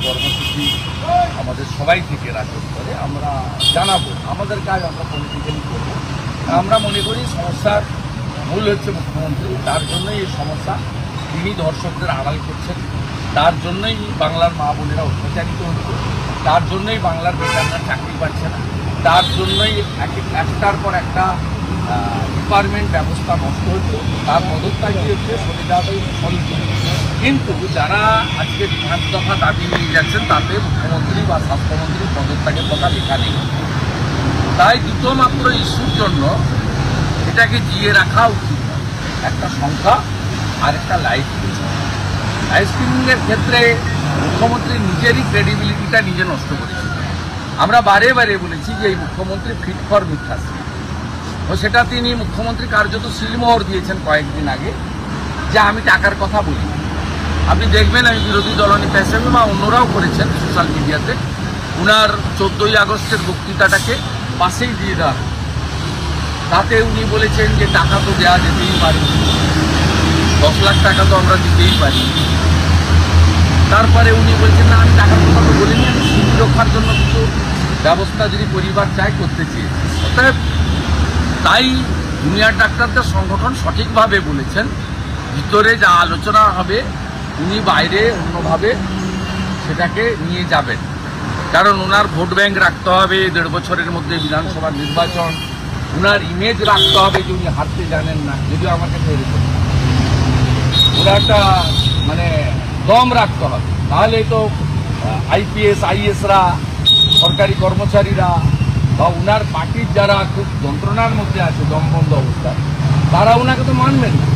কর্মসূচি আমাদের সবাই থেকে রাজ্য স্তরে আমরা জানাবো। আমাদের কাজ আমরা পলিটিক্যালি করবো। আমরা মনে করি সমস্যার মূল হচ্ছে মুখ্যমন্ত্রী, তার জন্যই এই সমস্যা। তিনি ধর্ষকদের আড়াল করছেন, তার জন্যই বাংলার মা বোনেরা অত্যাচারিত হচ্ছে, তার জন্যই বাংলার বেকাররা চাকরি পাচ্ছে না, তার জন্যই একটার পর একটা ডিপার্টমেন্ট ব্যবস্থা নষ্ট হচ্ছে, তার পদত্যাগী হচ্ছে, সরিদাতাই ফলছে। কিন্তু যারা আজকে 5 দফা দাবি নিয়ে যাচ্ছেন তাতে মুখ্যমন্ত্রী বা স্বাস্থ্যমন্ত্রীর পদত্যাগের কথা লেখা নেই। তাই দুটো মাত্র ইস্যুর জন্য এটাকে জিয়ে রাখা উচিত নয়। একটা সংখ্যা আর একটা লাইফ স্কিমিংয়ের ক্ষেত্রে মুখ্যমন্ত্রী নিজেরই ক্রেডিবিলিটিটা নিজে নষ্ট করেছে। আমরা বারে বারে বলেছি যে এই মুখ্যমন্ত্রী ফিট ফর মিথ্যাশ্রী, ও সেটা তিনি মুখ্যমন্ত্রী কার্যত সিলমোহর দিয়েছেন কয়েকদিন আগে যে আমি টাকার কথা বলি। আপনি দেখবেন আমি বিরোধী দলনেতা হিসেবে বা অন্যরাও করেছেন সোশ্যাল মিডিয়াতে, উনার 14ই আগস্টের বক্তৃতাটাকে পাশেই দিয়ে দেওয়া। তাতে উনি বলেছেন যে টাকা তো দেওয়া যেতেই পারে, 10 লাখ টাকা তো আমরা দিতেই পারি। তারপরে উনি বলছেন না আমি টাকার কথা তো বলিনি, আমি স্মৃতি রক্ষার জন্য কিছু ব্যবস্থা যদি পরিবার চায় করতে চেয়েছি। অতএব তাই জুনিয়র ডাক্তারদের সংগঠন সঠিকভাবে বলেছেন ভিতরে যা আলোচনা হবে উনি বাইরে অন্যভাবে সেটাকে নিয়ে যাবেন। কারণ ওনার ভোট ব্যাংক রাখতে হবে, 1.5 বছরের মধ্যে বিধানসভা নির্বাচন, ওনার ইমেজ রাখতে হবে যে উনি হারতে জানেন না, যদিও আমার কাছে এরকম। ওরা একটা মানে দম রাখতে হবে, তাহলে তো আইপিএস আইএসরা, সরকারি কর্মচারীরা বা ওনার পার্টির যারা খুব যন্ত্রণার মধ্যে আছে দমবন্ধ অবস্থায়, তারা ওনাকে তো মানবেন না।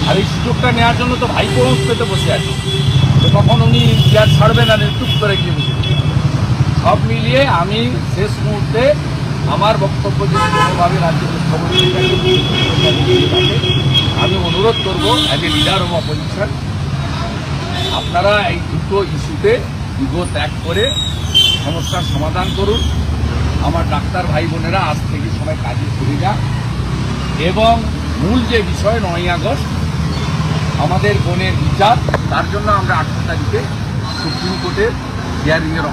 আর এই সুযোগটা নেওয়ার জন্য তো ভাইপো পেতে বসে আছে, তো তখন উনি চেয়ার ছাড়বেন আর চুপ করে গিয়ে বসে। সব মিলিয়ে আমি শেষ মুহূর্তে আমার বক্তব্য যদি কোনোভাবে রাজ্যের মুখ্যমন্ত্রীকে আমি অনুরোধ করবো as a leader of opposition, আপনারা এই দুটো ইস্যুতে ইগো ত্যাগ করে সমস্যার সমাধান করুন। আমার ডাক্তার ভাই বোনেরা আজ থেকে সবাই কাজে ফিরে যান এবং মূল যে বিষয় 9ই আগস্ট আমাদের বোনের বিচার, তার জন্য আমরা 18 তারিখে সুপ্রিম কোর্টের হিয়ারিংয়ের